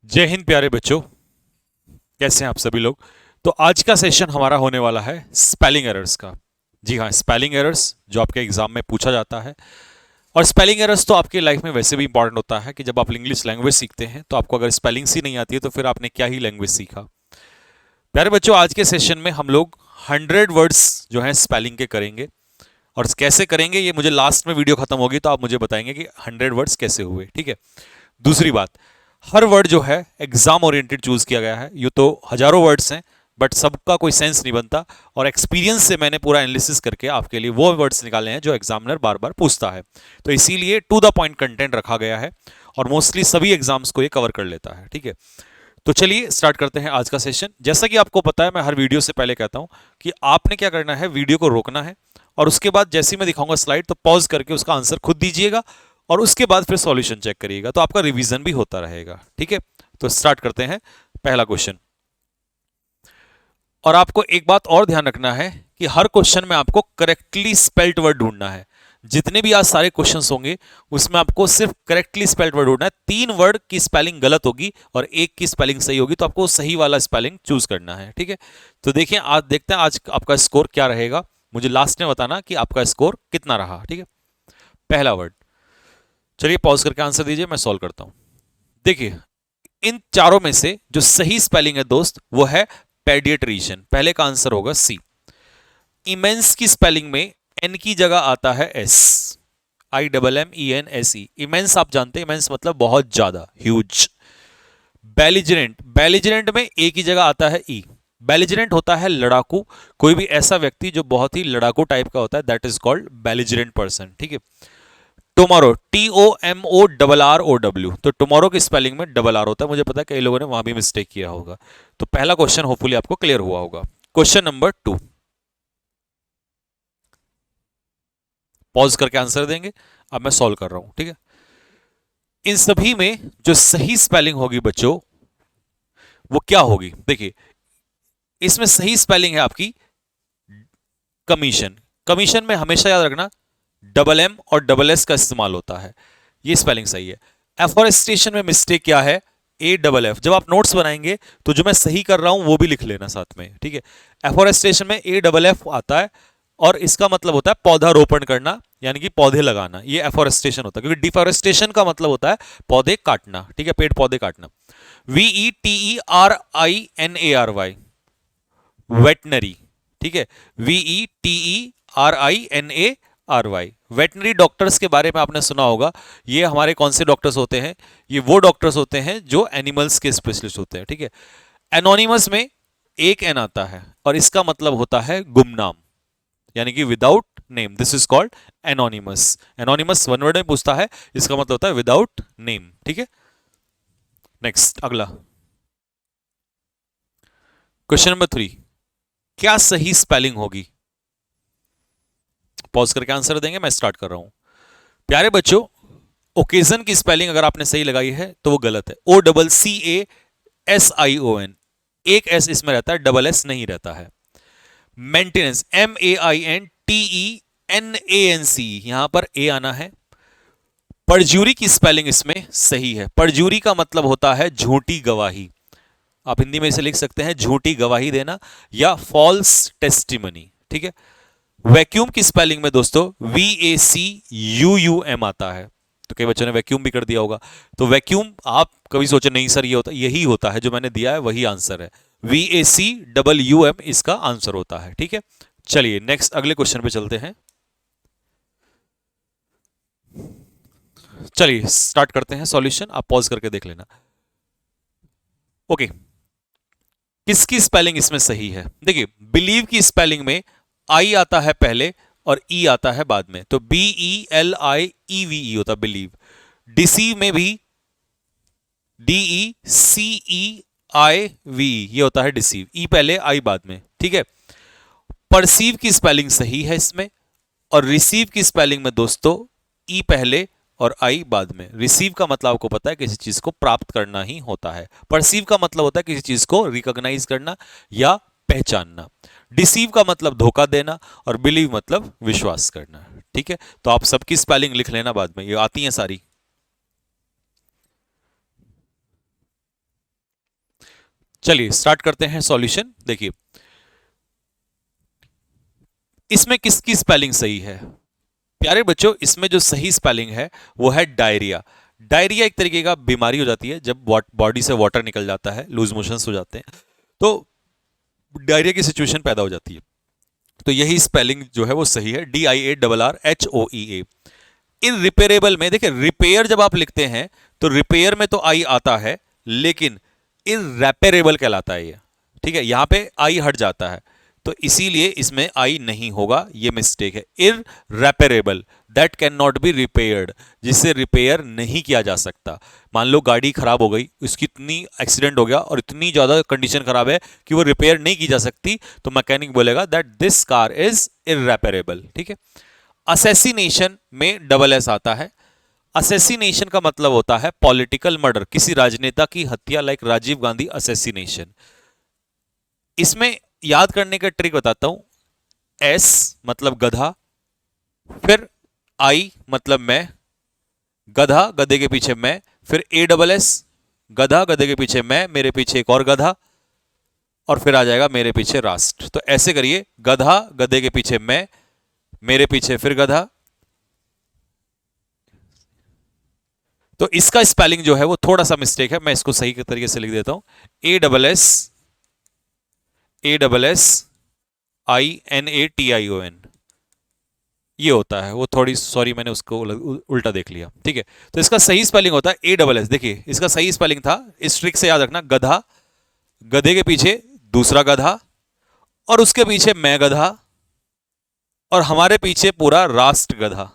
जय हिंद प्यारे बच्चों। कैसे हैं आप सभी लोग। तो आज का सेशन हमारा होने वाला है स्पेलिंग एरर्स का। जी हाँ, स्पेलिंग एरर्स जो आपके एग्जाम में पूछा जाता है। और स्पेलिंग एरर्स तो आपकी लाइफ में वैसे भी इंपॉर्टेंट होता है कि जब आप इंग्लिश लैंग्वेज सीखते हैं तो आपको अगर स्पेलिंग्स ही नहीं आती है तो फिर आपने क्या ही लैंग्वेज सीखा। प्यारे बच्चों, आज के सेशन में हम लोग 100 वर्ड्स जो हैं स्पेलिंग के करेंगे। और कैसे करेंगे ये मुझे लास्ट में वीडियो खत्म होगी तो आप मुझे बताएंगे कि 100 वर्ड्स कैसे हुए। ठीक है। दूसरी बात, हर वर्ड जो है एग्जाम ओरिएंटेड चूज किया गया है। ये तो हजारों वर्ड्स हैं बट सबका कोई सेंस नहीं बनता। और एक्सपीरियंस से मैंने पूरा एनालिसिस करके आपके लिए वो वर्ड्स निकाले हैं जो एग्जामिनर बार बार पूछता है। तो इसीलिए टू द पॉइंट कंटेंट रखा गया है और मोस्टली सभी एग्जाम्स को ये कवर कर लेता है। ठीक है। तो चलिए स्टार्ट करते हैं आज का सेशन। जैसा कि आपको पता है, मैं हर वीडियो से पहले कहता हूं कि आपने क्या करना है, वीडियो को रोकना है और उसके बाद जैसे ही मैं दिखाऊंगा स्लाइड तो पॉज करके उसका आंसर खुद दीजिएगा और उसके बाद फिर सॉल्यूशन चेक करिएगा, तो आपका रिवीजन भी होता रहेगा। ठीक है। तो स्टार्ट करते हैं पहला क्वेश्चन। और आपको एक बात और ध्यान रखना है कि हर क्वेश्चन में आपको करेक्टली स्पेल्ड वर्ड ढूंढना है। जितने भी आज सारे क्वेश्चंस होंगे उसमें आपको सिर्फ करेक्टली स्पेल्ड वर्ड ढूंढना है। 3 वर्ड की स्पेलिंग गलत होगी और एक की स्पेलिंग सही होगी, तो आपको सही वाला स्पेलिंग चूज करना है। ठीक है। तो देखिए, आज देखते हैं आज आपका स्कोर क्या रहेगा। मुझे लास्ट में बताना कि आपका स्कोर कितना रहा। ठीक है। पहला वर्ड, चलिए पॉज करके आंसर दीजिए, मैं सॉल्व करता हूं। देखिए, इन चारों में से जो सही स्पेलिंग है दोस्त वो है पेडिएट्रिशियन। पहले का आंसर होगा सी। इमेंस की स्पेलिंग में एन की जगह आता है एस। IMMENSE। इमेंस आप जानते हैं, इमेंस मतलब बहुत ज्यादा, ह्यूज। बेलिजरेंट, बेलिजरेंट में ए की जगह आता है ई। बेलिजरेंट होता है लड़ाकू, कोई भी ऐसा व्यक्ति जो बहुत ही लड़ाकू टाइप का होता है, that is called belligerent person. ठीक है। Tomorrow, TOMORROW। तो टुमारो की स्पेलिंग में डबल आर होता है। मुझे पता है कई लोगों ने वहां भी मिस्टेक किया होगा। तो पहला क्वेश्चन होपफुली आपको क्लियर हुआ होगा। क्वेश्चन नंबर 2, पॉज करके आंसर देंगे। अब मैं सॉल्व कर रहा हूं। ठीक है। इन सभी में जो सही स्पेलिंग होगी बच्चों वो क्या होगी, देखिए इसमें सही स्पेलिंग है आपकी कमीशन। कमीशन में हमेशा याद रखना डबल एम और डबल एस का इस्तेमाल होता है, ये स्पेलिंग सही है। एफॉरेस्टेशन में मिस्टेक क्या है, AFF। जब आप नोट्स बनाएंगे तो जो मैं सही कर रहा हूं वो भी लिख लेना साथ में। ठीक है। एफॉरेस्टेशन में AFF आता है और इसका मतलब होता है पौधारोपण करना, यानी कि पौधे लगाना। ये एफॉरेस्टेशन होता है, क्योंकि डिफॉरेस्टेशन का मतलब होता है पौधे काटना। ठीक है, पेड़ पौधे काटना। VETERINARY, veterinary. ठीक है। VETERINARY, वेटनरी डॉक्टर्स के बारे में आपने सुना होगा। ये हमारे कौन से डॉक्टर्स होते हैं, ये वो डॉक्टर्स होते हैं जो एनिमल्स के स्पेशलिस्ट होते हैं। ठीक है। एनोनिमस में एक एन आता है और इसका मतलब होता है गुमनाम, यानी कि without name. This is called anonymous. Anonymous one word में पूछता है, इसका मतलब होता है विदाउट नेम। ठीक है। नेक्स्ट, अगला क्वेश्चन नंबर 3, क्या सही स्पेलिंग होगी। पॉज करके आंसर देंगे, मैं स्टार्ट कर रहा हूं। प्यारे बच्चों, ओकेजन की स्पेलिंग अगर आपने सही लगाई है तो वो गलत है। OCCASION, एक एस इसमें रहता है, डबल एस नहीं रहता है। मेंटेनेंस, MAINTENANC, यहां पर ए आना है। परजूरी की स्पेलिंग इसमें सही है। परजूरी का मतलब होता है झूठी गवाही। आप हिंदी में इसे लिख सकते हैं झूठी गवाही देना या फॉल्स टेस्टिमनी। ठीक है। वैक्यूम की स्पेलिंग में दोस्तों VACUUM आता है। तो कई बच्चों ने वैक्यूम भी कर दिया होगा। तो वैक्यूम आप कभी सोचे नहीं सर ये होता, यही होता है, जो मैंने दिया है वही आंसर है। VACUUM इसका आंसर होता है। ठीक है। चलिए नेक्स्ट अगले क्वेश्चन पे चलते हैं। चलिए स्टार्ट करते हैं सॉल्यूशन, आप पॉज करके देख लेना। ओके, किसकी स्पेलिंग इसमें सही है। देखिए, बिलीव की स्पेलिंग में आई आता है पहले और ई आता है बाद में, तो BELIEVE होता है बिलीव। डिसीव में भी DECEIVE, ये होता है डिसीव, ई पहले आई बाद में। ठीक है। परसीव की स्पेलिंग सही है इसमें, और रिसीव की स्पेलिंग में दोस्तों ई पहले और आई बाद में। रिसीव का मतलब आपको पता है किसी चीज को प्राप्त करना ही होता है। परसीव का मतलब होता है किसी चीज को रिकॉग्नाइज करना या पहचानना। डिसीव का मतलब धोखा देना और बिलीव मतलब विश्वास करना। ठीक है। तो आप सबकी स्पेलिंग लिख लेना बाद में, ये आती हैं सारी। चलिए स्टार्ट करते हैं सॉल्यूशन। देखिए इसमें किसकी स्पेलिंग सही है प्यारे बच्चों, इसमें जो सही स्पेलिंग है वो है डायरिया। डायरिया एक तरीके का बीमारी हो जाती है जब बॉडी से वाटर निकल जाता है, लूज मोशंस हो जाते हैं, तो डायरिया की सिचुएशन पैदा हो जाती है। तो यही स्पेलिंग जो है वो सही है, DIARRHOEA। इनरिपेयरेबल में देखिए, रिपेयर जब आप लिखते हैं तो रिपेयर में तो आई आता है, लेकिन इनरेपेरेबल कहलाता है ये, ठीक है, यहां पे आई हट जाता है, तो इसीलिए इसमें आई नहीं होगा, ये मिस्टेक है। Irreparable, that can not be repaired, जिससे रिपेयर नहीं किया जा सकता। मान लो गाड़ी खराब हो गई, उसकी इतनी एक्सीडेंट हो गया और इतनी ज्यादा कंडीशन खराब है कि वो रिपेयर नहीं की जा सकती, तो मैकेनिक बोलेगा दैट दिस कार इज इररेपेरेबल, ठीक है। असैसिनेशन में डबल एस आता है। असैसिनेशन का मतलब होता है पॉलिटिकल मर्डर, किसी राजनेता की हत्या, लाइक राजीव गांधी असैसिनेशन। इसमें याद करने का ट्रिक बताता हूं। एस मतलब गधा, फिर आई मतलब मैं, गधा गधे के पीछे मैं, फिर ASS, गधा गधे के पीछे मैं, मेरे पीछे एक और गधा, और फिर आ जाएगा मेरे पीछे राष्ट्र। तो ऐसे करिए, गधा गधे के पीछे मैं, मेरे पीछे फिर गधा। तो इसका स्पेलिंग जो है वो थोड़ा सा मिस्टेक है, मैं इसको सही तरीके से लिख देता हूं। ASSINATION ये होता है, वो थोड़ी सॉरी मैंने उसको उल्टा देख लिया, ठीक है। तो इसका सही स्पेलिंग होता है ASS। देखिए इसका सही स्पेलिंग था, इस ट्रिक से याद रखना, गधा, गधे के पीछे दूसरा गधा, और उसके पीछे मैं गधा, और हमारे पीछे पूरा राष्ट्र गधा।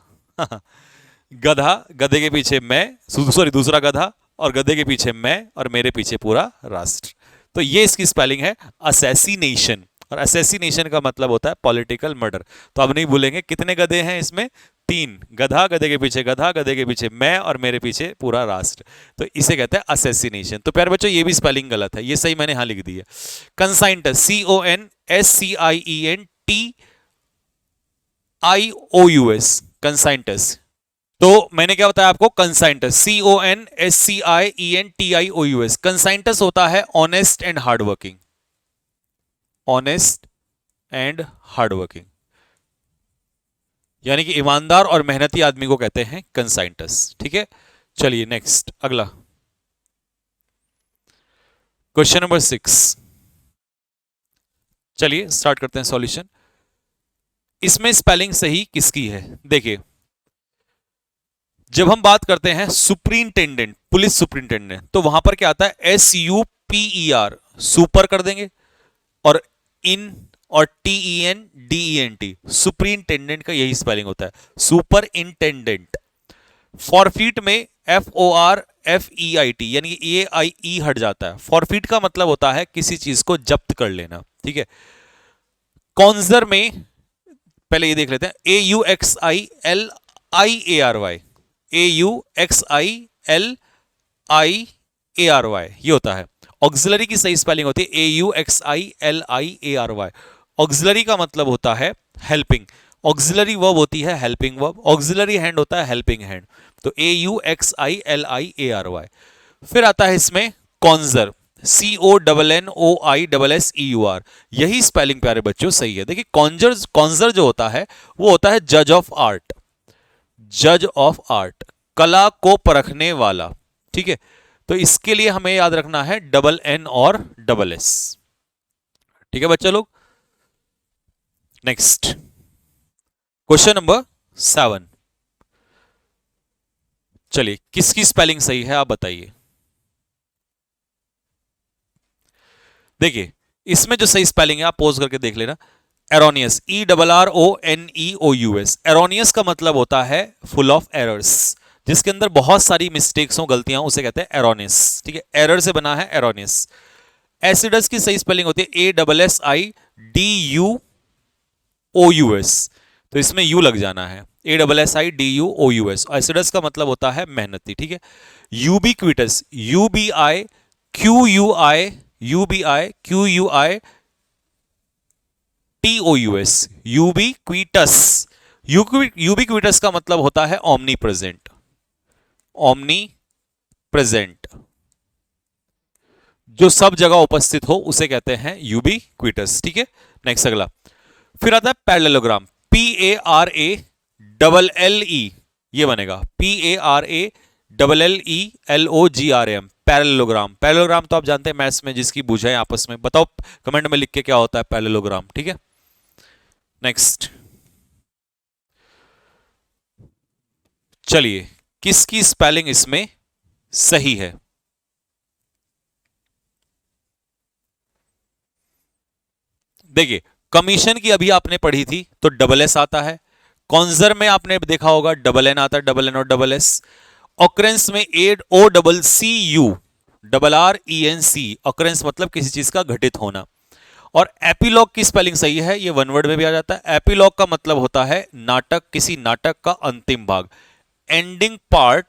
गधा, गधे के पीछे मैं, सॉरी दूसरा गधा, और गधे के पीछे मैं, और मेरे पीछे पूरा राष्ट्र। तो ये इसकी स्पेलिंग है असैसिनेशन, और असैसिनेशन का मतलब होता है पॉलिटिकल मर्डर। तो अब नहीं भूलेंगे कितने गधे हैं इसमें, 3, गधा गधे के पीछे गधा, गधे के पीछे मैं, और मेरे पीछे पूरा राष्ट्र। तो इसे कहते हैं असैसिनेशन। तो प्यारे बच्चों ये भी स्पेलिंग गलत है, ये सही मैंने यहां लिख दी है। कंसाइंटस, CONSCIENTIOUS, कंसाइंटस। तो मैंने क्या बताया आपको, कंसाइंटस, CONSCIENTIOUS। कंसाइंटस होता है honest and hard working, honest and hard working, यानी कि ईमानदार और मेहनती आदमी को कहते हैं कंसाइंटस, ठीक है। चलिए नेक्स्ट, अगला क्वेश्चन नंबर 6। चलिए स्टार्ट करते हैं सॉल्यूशन। इसमें स्पेलिंग सही किसकी है, देखिए जब हम बात करते हैं सुप्रिंटेंडेंट, पुलिस सुप्रिंटेंडेंट, तो वहां पर क्या आता है, SUPER, सुपर कर देंगे, और इन और TENDENT, सुप्रिंटेंडेंट का यही स्पेलिंग होता है, सुपर इंटेंडेंट। फॉरफीट में FORFEIT, यानी कि AIE हट जाता है। फॉरफीट का मतलब होता है किसी चीज को जब्त कर लेना, ठीक है। कॉन्जर में पहले ये देख लेते हैं, AUXILIARY, AUXILIARY ये होता है। ऑक्सिलरी की सही स्पेलिंग होती है AUXILIARY। ऑक्सिलरी का मतलब होता है हेल्पिंग, ऑक्सिलरी वर्ब होती है हेल्पिंग वर्ब, ऑक्सिलरी हैंड होता है हेल्पिंग हैंड, तो AUXILIARY। फिर आता है इसमें कॉन्जर, CONNOISSEUR, यही स्पेलिंग प्यारे बच्चों सही है। देखिए कॉन्जर जो होता है वो होता है जज ऑफ आर्ट, जज ऑफ आर्ट, कला को परखने वाला, ठीक है। तो इसके लिए हमें याद रखना है DN और SS, ठीक है बच्चे लोग। Next question number 7। चलिए किसकी स्पेलिंग सही है आप बताइए। देखिए इसमें जो सही स्पेलिंग है आप पोज करके देख लेना, एरोनियस, ERRONEOUS। एरोनियस का मतलब होता है फुल ऑफ एरर्स, जिसके अंदर बहुत सारी मिस्टेक्स हो, गलतियां, उसे कहते हैं एरोनियस, ठीक है, एरर से बना है एरोनियस। एसिडस की सही स्पेलिंग होती है ASSIDUOUS, तो इसमें यू लग जाना है, ASSIDUOUS। एसिडस का मतलब होता है मेहनती, ठीक है। Ubiquitous, UBIQUITOUS, ubiquitous. यूबिक्विटस का मतलब होता है ओमनी प्रेजेंट, ओमनी प्रेजेंट। जो सब जगह उपस्थित हो उसे कहते हैं यूबिक्विटस। ठीक है, नेक्स्ट अगला। फिर आता है पैरेललोग्राम, PARALLE, ये बनेगा PARALLELOGRAM, पैरेललोग्राम। पैरेललोग्राम तो आप जानते हैं मैथ्स में जिसकी बुझाएं आपस में, बताओ कमेंट में लिख के क्या होता है पैरेललोग्राम। ठीक है, नेक्स्ट चलिए, किसकी स्पेलिंग इसमें सही है? देखिए, कमीशन की अभी आपने पढ़ी थी तो डबल एस आता है, कॉन्जर में आपने देखा होगा डबल एन आता है, डबल एन और डबल एस। ऑकरेंस में OCCU, RRENC, ऑकरेंस मतलब किसी चीज का घटित होना। और एपिलॉग की स्पेलिंग सही है, ये वन वर्ड में भी आ जाता है। एपिलॉग का मतलब होता है नाटक, किसी नाटक का अंतिम भाग, ending part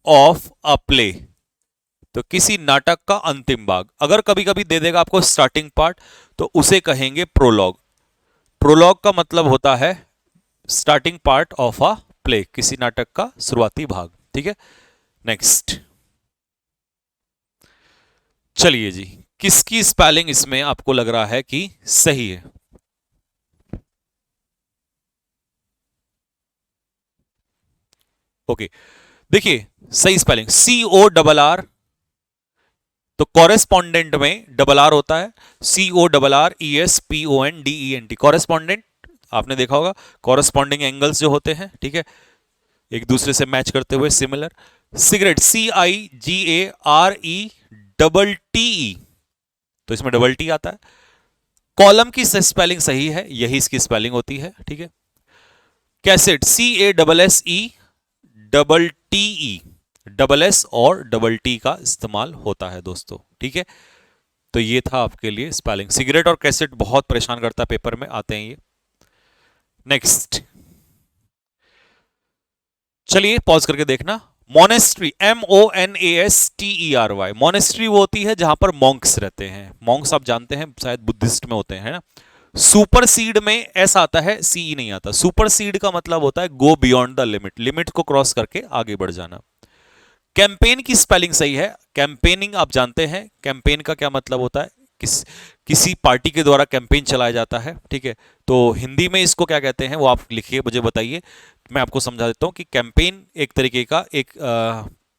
of a play, तो किसी नाटक का अंतिम भाग। अगर कभी कभी दे देगा आपको स्टार्टिंग पार्ट तो उसे कहेंगे प्रोलॉग। प्रोलॉग का मतलब होता है starting part of a play, किसी नाटक का शुरुआती भाग। ठीक है, नेक्स्ट चलिए जी, किसकी स्पेलिंग इसमें आपको लग रहा है कि सही है? ओके, देखिए सही स्पेलिंग CORR, तो कॉरेस्पॉन्डेंट में डबल आर होता है, CORRESPONDENT, कॉरेस्पॉन्डेंट आपने देखा होगा, कॉरेस्पॉन्डिंग एंगल्स जो होते हैं, ठीक है, एक दूसरे से मैच करते हुए, सिमिलर। सिगरेट, CIGARETTE, तो इसमें डबल टी आता है। कॉलम की स्पेलिंग सही है, यही इसकी स्पेलिंग होती है। ठीक है, कैसेट, CASSE डबल एस और डबल टी का इस्तेमाल होता है दोस्तों। ठीक है, तो ये था आपके लिए स्पेलिंग। सिगरेट और कैसेट बहुत परेशान करता है, पेपर में आते हैं ये। नेक्स्ट चलिए पॉज करके देखना। मोनेस्ट्री, MONASTERY, मोनेस्ट्री वो होती है जहां पर मॉन्क्स रहते हैं। मॉन्क्स आप जानते हैं शायद बुद्धिस्ट में होते हैं, है ना। सुपर सीड में एस आता है, सीई नहीं आता। सुपर सीड का मतलब होता है go beyond the limit, limit को क्रॉस करके आगे बढ़ जाना। कैंपेन की स्पेलिंग सही है। कैंपेनिंग आप जानते हैं, कैंपेन का क्या मतलब होता है, किसी पार्टी के द्वारा कैंपेन चलाया जाता है। ठीक है, तो हिंदी में इसको क्या कहते हैं वो आप लिखिए, मुझे बताइए, मैं आपको समझा देता हूं कि कैंपेन एक तरीके का एक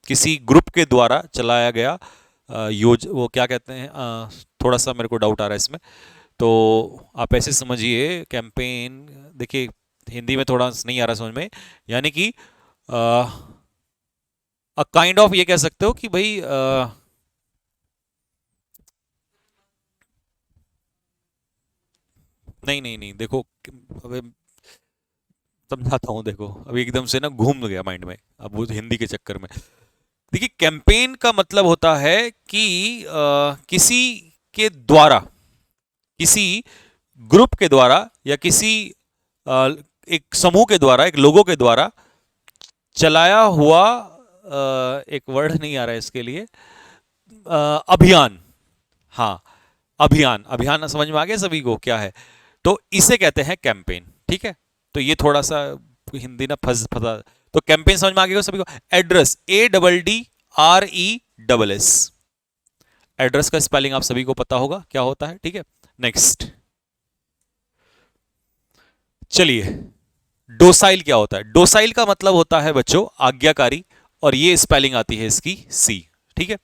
किसी ग्रुप के द्वारा चलाया गया वो क्या कहते हैं, थोड़ा सा मेरे को डाउट आ रहा है इसमें, तो आप ऐसे समझिए कैंपेन। देखिए हिंदी में थोड़ा नहीं आ रहा समझ में, यानी कि काइंड ऑफ ये कह सकते हो कि भाई नहीं नहीं नहीं, देखो अबे समझाता हूँ, देखो अभी एकदम से ना घूम गया माइंड में अब वो हिंदी के चक्कर में। देखिए कैंपेन का मतलब होता है कि किसी के द्वारा, किसी ग्रुप के द्वारा या किसी एक समूह के द्वारा, एक लोगों के द्वारा चलाया हुआ एक वर्ड नहीं आ रहा है इसके लिए, अभियान। हाँ, अभियान, अभियान समझ में आ गया सभी को क्या है, तो इसे कहते हैं कैंपेन। ठीक है, तो ये थोड़ा सा हिंदी ना फंसा, तो कैंपेन समझ में आ गया सभी को। एड्रेस, ADDRESS, एड्रेस का स्पेलिंग आप सभी को पता होगा क्या होता है। ठीक है, नेक्स्ट चलिए, डोसाइल क्या होता है? डोसाइल का मतलब होता है बच्चों आज्ञाकारी, और ये स्पेलिंग आती है इसकी सी। ठीक है,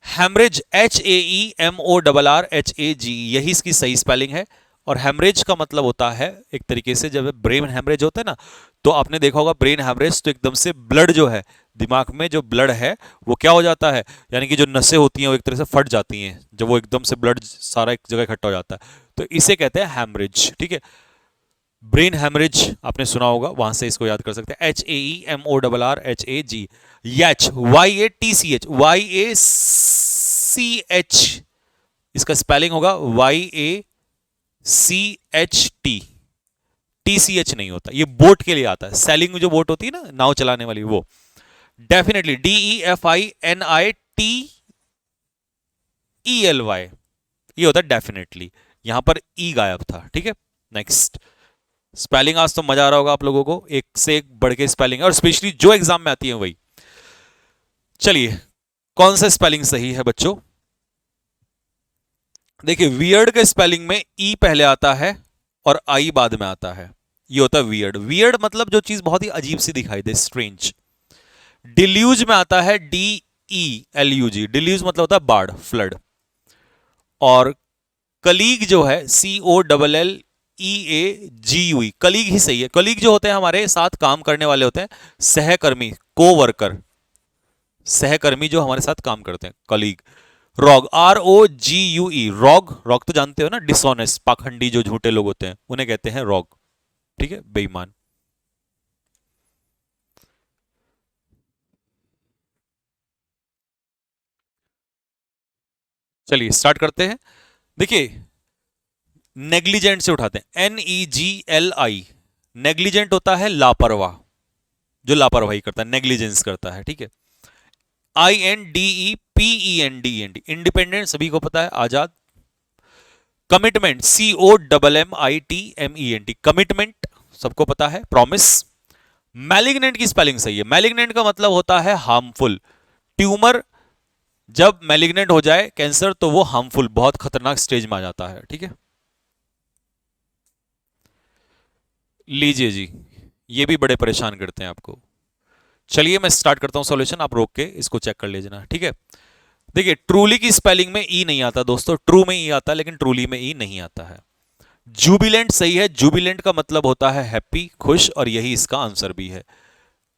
हेमरेज, HAEMORRHAGE, यही इसकी सही स्पेलिंग है। और हेमरेज का मतलब होता है एक तरीके से जब ब्रेन हेमरेज होता है ना, तो आपने देखा होगा ब्रेन हेमरेज, तो एकदम से ब्लड जो है दिमाग में, जो ब्लड है वो क्या हो जाता है, यानी कि जो नसें होती हैं वो एक तरह से फट जाती हैं जब वो एकदम से ब्लड सारा एक जगह इकट्ठा हो जाता है, तो इसे कहते हैं हेमरेज। ठीक है, ब्रेन हेमरेज आपने सुना होगा, वहां से इसको याद कर सकते हैं। HAEMORRHAG, YACH, YATCH, इसका स्पेलिंग होगा YACHT, TCH नहीं होता, ये बोट के लिए आता है। सेलिंग जो बोट होती है ना, नाव चलाने वाली, वो डेफिनेटली DEFINITELY, ये होता है डेफिनेटली, यहां पर ई गायब था। ठीक है, नेक्स्ट स्पेलिंग आज तो मजा आ रहा होगा आप लोगों को, एक से एक बढ़ के स्पेलिंग है, और स्पेशली जो एग्जाम में आती है वही। चलिए कौन सा स्पेलिंग सही है बच्चों? देखिए वियर्ड के स्पेलिंग में ई पहले आता है और आई बाद में आता है, ये होता है वियर्ड। वियर्ड मतलब जो चीज बहुत ही अजीब सी दिखाई दे, स्ट्रेंज। डिल्यूज में आता है DELUG, डिल्यूज मतलब होता है बाढ़, फ्लड। और कलीग जो है COLLEAGUE, कलीग ही सही है। कलीग जो होते हैं हमारे साथ काम करने वाले होते हैं, सहकर्मी, कोवर्कर, सहकर्मी जो हमारे साथ काम करते हैं, colleague. Rogue, ROGUE, rogue, rogue तो जानते हो ना, डिसऑनेस्ट, पाखंडी, जो झूठे लोग होते हैं उन्हें कहते हैं रॉग, ठीक है, बेईमान। चलिए स्टार्ट करते हैं। देखिए नेग्लिजेंट से उठाते हैं, NEGLI, नेग्लिजेंट होता है लापरवाह, जो लापरवाही करता है, नेग्लिजेंस करता है, ठीक है। INDEPENDENT, इंडिपेंडेंट सभी को पता है, आजाद। कमिटमेंट, COMMITMENT, कमिटमेंट सबको पता है, प्रॉमिस। मैलिग्नेंट की स्पेलिंग सही है। मैलिग्नेंट का मतलब होता है हार्मफुल। ट्यूमर जब मैलिग्नेंट हो जाए, कैंसर, तो वो हार्मफुल, बहुत खतरनाक स्टेज में आ जाता है, ठीक है। लीजिए जी, ये भी बड़े परेशान करते हैं आपको। चलिए मैं स्टार्ट करता हूं सॉल्यूशन, आप रोक के इसको चेक कर लीजिए, ठीक है। देखिए ट्रूली की स्पेलिंग में ई नहीं आता दोस्तों, ट्रू में ई आता है लेकिन ट्रूली में ई नहीं आता है। जुबिलेंट सही है, जुबिलेंट का मतलब होता है हैप्पी, खुश, और यही इसका आंसर भी है।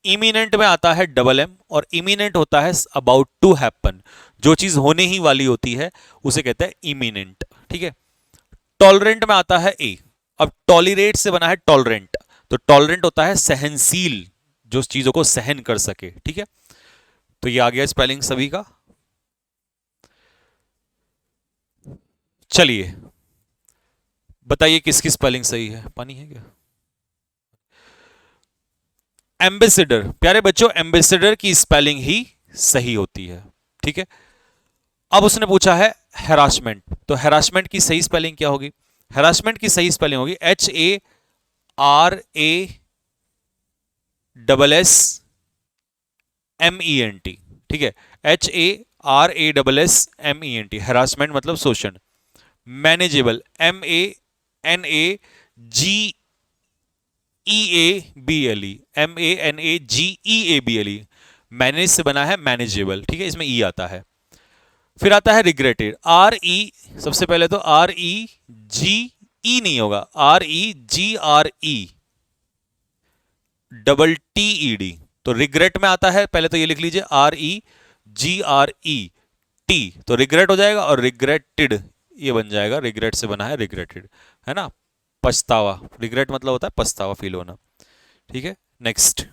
इमिनेंट में आता है MM, और इमिनेंट होता है अबाउट टू हैपन, जो चीज होने ही वाली होती है उसे कहते हैं इमिनेंट, ठीक है। टॉलरेंट में आता है ए। अब टॉलरेट से बना है टॉलरेंट, तो टॉलरेंट होता है सहनशील, जो चीजों को सहन कर सके, ठीक है। तो ये आ गया स्पेलिंग सभी का। चलिए बताइए किसकी स्पेलिंग सही है, पानी है क्या। एम्बेसडर, प्यारे बच्चों, एम्बेसडर की स्पेलिंग ही सही होती है, ठीक है। अब उसने पूछा है हैरासमेंट, तो हैरासमेंट की सही स्पेलिंग क्या होगी। हैरासमेंट की सही स्पेलिंग होगी HARASSMENT, ठीक है, HARASSMENT, हैरासमेंट मतलब शोषण। मैनेजेबल, MANAGEABLE, मैनेज से बना है मैनेजेबल, ठीक है, इसमें ई आता है। फिर आता है रिग्रेटेड, सबसे पहले तो REGE नहीं होगा, REGRE तो रिग्रेट में आता है, पहले तो ये लिख लीजिए REGRET, तो रिग्रेट हो जाएगा, और रिग्रेटेड ये बन जाएगा, रिग्रेट से बना है रिग्रेटेड, है ना, पछतावा। रिग्रेट मतलब होता है पछतावा, फील होना, ठीक है। नेक्स्ट,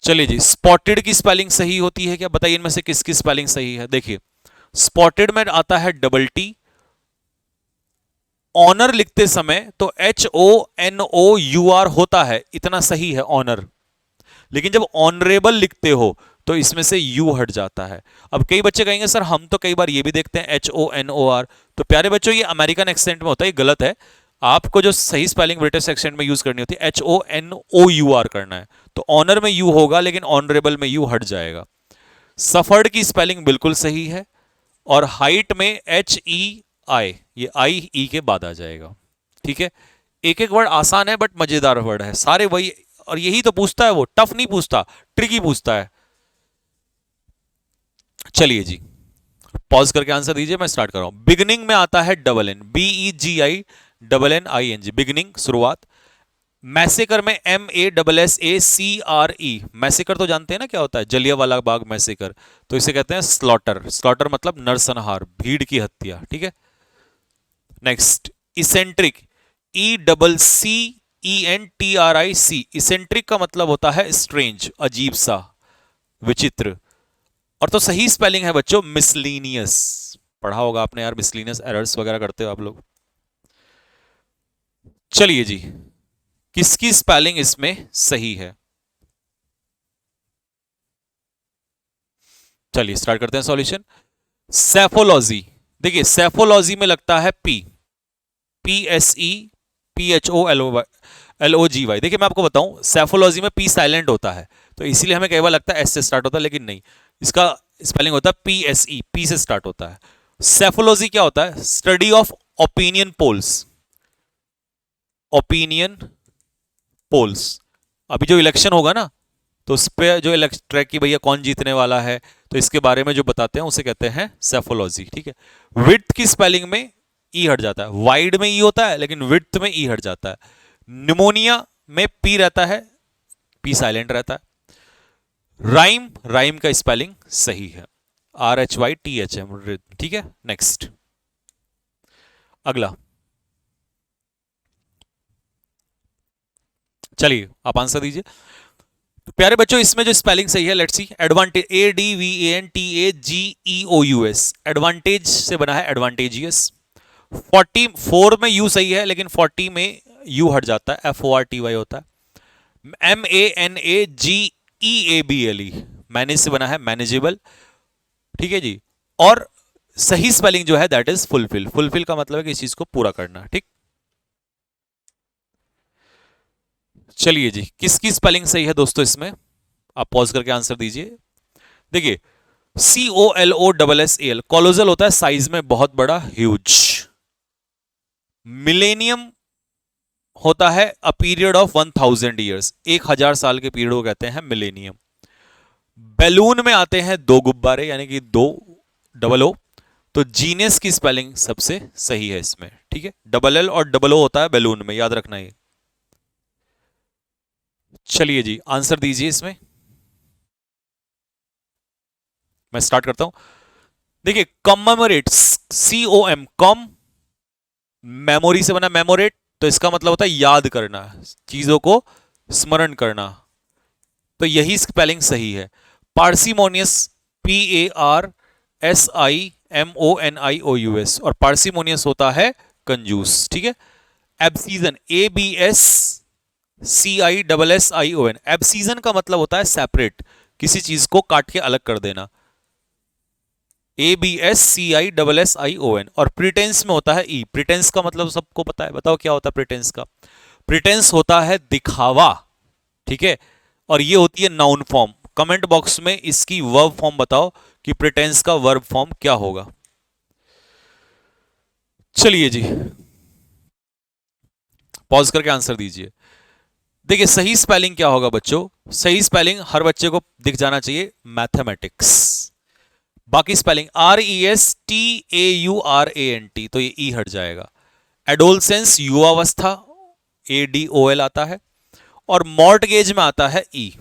चलिए जी, स्पॉटेड की स्पेलिंग सही होती है क्या, बताइए इनमें से किसकी स्पेलिंग सही है। देखिए स्पॉटेड में आता है T। ऑनर लिखते समय तो HONOUR होता है, इतना सही है ऑनर, लेकिन जब ऑनरेबल लिखते हो तो इसमें से यू हट जाता है। अब कई बच्चे कहेंगे सर हम तो कई बार ये भी देखते हैं HONOR, तो प्यारे बच्चों ये अमेरिकन एक्सेंट में होता है, ये गलत है। आपको जो सही स्पेलिंग ब्रिटिश एक्सेंट में यूज करनी होती है HONOUR करना है, तो ऑनर में यू होगा लेकिन ऑनरेबल में यू हट जाएगा। सफर्ड की स्पेलिंग बिल्कुल सही है, और हाइट में HEI, ये I E के बाद आ जाएगा, ठीक है। एक एक वर्ड आसान है बट मजेदार वर्ड है, सारे वही, और यही तो पूछता है वो, टफ नहीं पूछता, ट्रिकी पूछता है। चलिए जी, पॉज करके आंसर दीजिए, मैं स्टार्ट कर रहा हूं। बिगनिंग में आता है NN, BEGINNING, बिगनिंग, शुरुआत। मैसेकर में MASSACRE, मैसेकर तो जानते हैं ना क्या होता है, जलियांवाला बाग मैसेकर, तो इसे कहते हैं स्लॉटर, स्लॉटर मतलब नरसंहार, भीड़ की हत्या, ठीक है। नेक्स्ट, इसेंट्रिक, ECCENTRIC, इसेंट्रिक का मतलब होता है स्ट्रेंज, अजीब सा, विचित्र। और तो सही स्पेलिंग है बच्चों मिसलीनियस, पढ़ा होगा आपने यार, मिसलीनियस एरर्स वगैरह करते हो आप लोग। चलिए जी, किसकी स्पेलिंग इसमें सही है, चलिए स्टार्ट करते हैं सॉल्यूशन। सेफोलॉजी, देखिए सेफोलॉजी में लगता है PSEPHOLOGY, देखिए मैं आपको बताऊं, सेफोलॉजी में P साइलेंट होता है, तो इसीलिए हमें कई बार लगता है S से स्टार्ट होता है, लेकिन नहीं, इसका स्पेलिंग होता है PSE, P से स्टार्ट होता है। सेफोलॉजी क्या होता है? Study of opinion polls. Opinion polls, अभी जो इलेक्शन होगा ना, तो उस पर जो इलेक्शन ट्रैक की भैया कौन जीतने वाला है, तो इसके बारे में जो बताते हैं उसे कहते हैं सेफोलॉजी। ठीक है। विड्थ की स्पेलिंग में ई हट जाता है, वाइड में ई होता है लेकिन विड्थ में ई हट जाता है। निमोनिया में पी रहता है, पी साइलेंट रहता है। राइम, राइम का स्पेलिंग सही है, RHYTHM। ठीक है। नेक्स्ट, अगला, चलिए आप आंसर दीजिए। तो प्यारे बच्चों, इसमें जो स्पेलिंग सही है, let's see. Advantage, ADVANTAGEOUS, advantage से बना है एडवांटेजियस। 44 में यू सही है लेकिन 40 में यू हट जाता है, FORTY होता है। MANAGEABLE, मैनेज से बना है मैनेजेबल। ठीक है जी। और सही स्पेलिंग जो है दैट इज फुलफिल। फुलफिल का मतलब है कि इस चीज को पूरा करना। ठीक, चलिए जी, किसकी स्पेलिंग सही है दोस्तों इसमें, आप पॉज करके आंसर दीजिए। देखिए, COLOSSAL, कोलोजल होता है साइज में बहुत बड़ा, ह्यूज। मिलेनियम होता है अ पीरियड ऑफ 1000 ईयर्स, 1000 साल के पीरियड को कहते हैं मिलेनियम। बैलून में आते हैं दो गुब्बारे, यानी कि दो, डबल ओ। तो जीनियस की स्पेलिंग सबसे सही है इसमें। ठीक है। डबल एल और डबल ओ होता है बैलून में, याद रखना ये। चलिए जी, आंसर दीजिए इसमें, मैं स्टार्ट करता हूं। देखिए, कॉममेमोरेट, COM, कॉम, मेमोरी से बना मेमोरेट, तो इसका मतलब होता है याद करना, चीजों को स्मरण करना, तो यही स्पेलिंग सही है। पार्सिमोनियस, PARSIMONIOUS, और पार्सिमोनियस होता है कंजूस। ठीक है। एब्सीजन, ABSCISSION, एब्सीजन का मतलब होता है सेपरेट, किसी चीज को काट के अलग कर देना, ABSCISSION। और प्रिटेंस में होता है ई। प्रिटेंस का मतलब सबको पता है, बताओ क्या होता है प्रिटेंस का? प्रिटेंस होता है दिखावा। ठीक है। और ये होती है नाउन फॉर्म। कमेंट बॉक्स में इसकी वर्ब फॉर्म बताओ कि प्रिटेंस का वर्ब फॉर्म क्या होगा। चलिए जी, पॉज करके आंसर दीजिए। देखिए, सही स्पेलिंग क्या होगा बच्चों? सही स्पेलिंग हर बच्चे को दिख जाना चाहिए, मैथमेटिक्स। बाकी स्पेलिंग RESTAURANT, तो ये ई हट जाएगा। एडोलसेंस, युवावस्था, ADOL आता है। और मॉर्टगेज में आता है ई,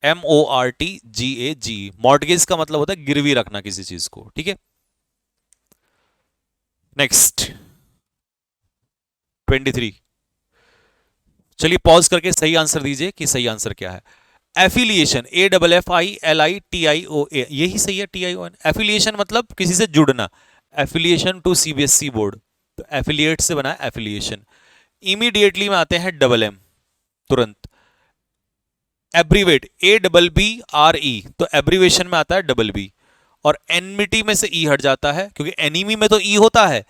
MORTGAGE। मॉर्टगेज का मतलब होता है गिरवी रखना किसी चीज को। ठीक है। नेक्स्ट, 23। चलिए पॉज करके सही आंसर दीजिए कि सही आंसर क्या है। एफिलिएशन, AFFILITIOA, यही सही है, TION। एफिलिएशन मतलब किसी से जुड़ना, एफिलिएशन टू CBSE बोर्ड, तो एफिलिएट से बना है एफिलिएशन। इमीडिएटली में आते हैं डबल एम, तुरंत। एब्रीवेट, ABBRE, तो एब्रीवेशन में आता है डबल बी। और एनमिटी में से ई हट जाता है, क्योंकि एनिमी में तो ई होता है,